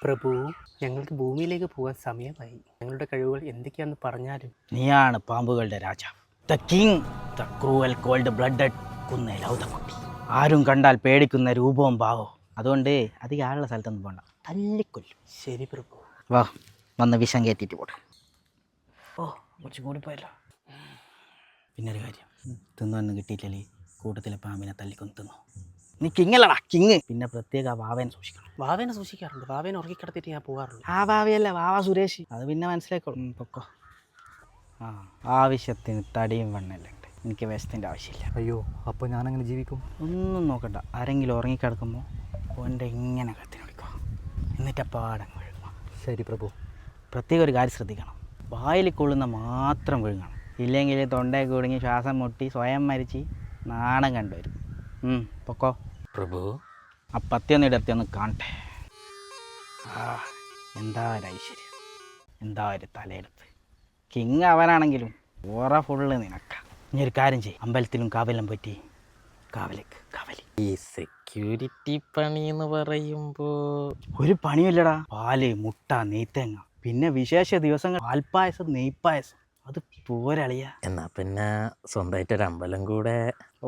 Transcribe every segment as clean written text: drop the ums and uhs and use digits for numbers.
പ്രഭു, ഞങ്ങൾക്ക് ഭൂമിയിലേക്ക് പോകാൻ സമയമായി. ഞങ്ങളുടെ കഴിവുകൾ എന്തൊക്കെയാണെന്ന് പറഞ്ഞാലും. നീയാണ് പാമ്പുകളുടെ രാജാവ്, the king, the cruel cold blooded Kunnelauthakutty. ആരും കണ്ടാൽ പേടിക്കുന്ന രൂപവും ഭാവവും. അതുകൊണ്ട് അധികം ആളുള്ള സ്ഥലത്തൊന്നും പോകണ്ട, തല്ലിക്കൊല്ലും. ശരി പ്രഭു. വാ, വന്ന് വിഷം കയറ്റിയിട്ട് പോട്ടെ. ഓ, കുറച്ച് കൂടിപ്പോയല്ലോ. പിന്നൊരു കാര്യം, തിന്നൊന്നും കിട്ടിയിട്ടില്ലേ കൂട്ടത്തിലെ പാമ്പിനെ തല്ലിക്കൊന്ന് തിന്നു. നീ കിങ്ങല്ലടാ, കിങ്. പിന്നെ പ്രത്യേക വാവേനെ സൂക്ഷിക്കണം. വാവേനെ സൂക്ഷിക്കാറുണ്ട്. വാവേനെ ഉറക്കിക്കിടത്തിയിട്ട് ഞാൻ പോകാറുണ്ട്. ആ വാവയല്ല, വാവ സുരേഷ്. അത് പിന്നെ മനസ്സിലാക്കോളും. പൊക്കോ. ആ, ആവശ്യത്തിന് തടിയും വണ്ണല്ലേ ഉണ്ട്. എനിക്ക് വിശത്തിൻ്റെ ആവശ്യമില്ല. അയ്യോ, അപ്പോൾ ഞാനങ്ങനെ ജീവിക്കും? ഒന്നും നോക്കണ്ട. ആരെങ്കിലും ഉറങ്ങിക്കിടക്കുമ്പോൾ ഓൻ്റെ ഇങ്ങനെ കത്തിന് വിളിക്കുക, എന്നിട്ട് പാടങ്ങ് വിഴുങ്ങുക. ശരി പ്രഭു. പ്രത്യേക ഒരു കാര്യം ശ്രദ്ധിക്കണം, വായിൽ കൊള്ളുന്ന മാത്രം വിഴുങ്ങണം. ഇല്ലെങ്കിൽ തൊണ്ടയിൽ കുടുങ്ങി ശ്വാസം മുട്ടി സ്വയം മരിച്ച് നാണം കണ്ടുവരും. പൊക്കോ പ്രഭു. ആ പത്തിയൊന്ന് ഇടർത്തിയൊന്ന് കാണട്ടെ. ആ, എന്താ ഒരു ഐശ്വര്യം, എന്താ ഒരു തലയെടുപ്പ്. കിങ് അവനാണെങ്കിലും ഓറ ഫുള്ള് നിനക്ക. ഇനി ഒരു കാര്യം ചെയ്യും, അമ്പലത്തിലും കാവലും പറ്റി കാവലിക്ക് കാവലി. ഈ സെക്യൂരിറ്റി പണി എന്ന് പറയുമ്പോൾ ഒരു പണിയില്ലടാ. പാല്, മുട്ട, നെയ്ത്തേങ്ങ, പിന്നെ വിശേഷ ദിവസങ്ങൾ പാൽപ്പായസം, നെയ്പ്പായസം. അത് പോരളിയ. എന്നാ പിന്നെ സ്വന്തമായിട്ടൊരു അമ്പലം കൂടെ.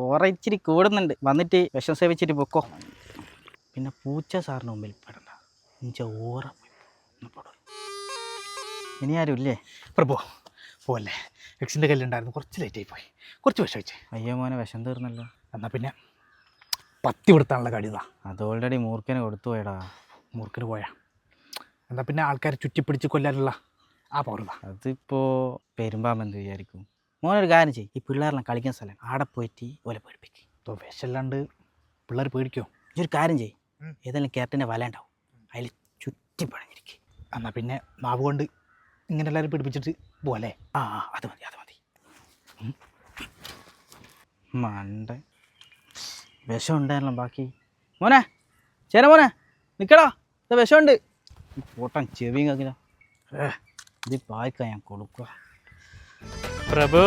ഓറ ഇച്ചിരി കൂടുന്നുണ്ട്. വന്നിട്ട് വിഷം സേവിച്ചിട്ട് പൊക്കോ. പിന്നെ പൂച്ച സാറിന് മുമ്പിൽ പെടണ്ട. എന്നുവെച്ചാൽ ഓറ ഇനി ആരും ഇല്ലേ? പ്രഭു പോലെ എക്സിൻ്റെ കയ്യിലുണ്ടായിരുന്നു, കുറച്ച് ലേറ്റായി പോയി. കുറച്ച് വിഷം വെച്ചേ. അയ്യോ മോനെ, വിഷം തീർന്നല്ലോ. എന്നാൽ പിന്നെ പത്തി കൊടുത്താനുള്ള കടിതാ. അത് ഓൾറെഡി മൂർഖന് കൊടുത്തു പോയടാ. മൂർഖന് പോയാ എന്നാൽ പിന്നെ ആൾക്കാരെ ചുറ്റിപ്പിടിച്ച് കൊല്ലാനുള്ള ആ പൗരത. അതിപ്പോൾ പെരുമ്പാമ്പെന്ത് വിചാരിക്കും. മോനൊരു കാര്യം ചെയ്യും, ഈ പിള്ളേരെല്ലാം കളിക്കുന്ന സ്ഥലം ആടെ പോയിട്ട് ഓലെ പേടിപ്പിക്കും. ഇപ്പോൾ വിഷമല്ലാണ്ട് പിള്ളേർ പേടിക്കുമോ? ഈ ഒരു കാര്യം ചെയ്യും, ഏതെങ്കിലും ക്യാപ്റ്റൻ്റെ വല ഉണ്ടാവും, അതിൽ ചുറ്റി പഴഞ്ഞിരിക്കും. എന്നാൽ പിന്നെ മാവ് കൊണ്ട് ഇങ്ങനെ എല്ലാവരും പിടിപ്പിച്ചിട്ട് പോലെ. ആ, അത് മതി, അത് മതി. മണ്ട വിഷം ഉണ്ടായിരുന്നോ ബാക്കി? മോനെ, ചേന മോനെ, നിൽക്കടാ, ഇത് വിഷമുണ്ട്. കൂട്ടം ചെവിയും കേൾക്കില്ല. ഇത് പായ്ക്കാൻ ഞാൻ കൊടുക്കുക. പ്രഭു.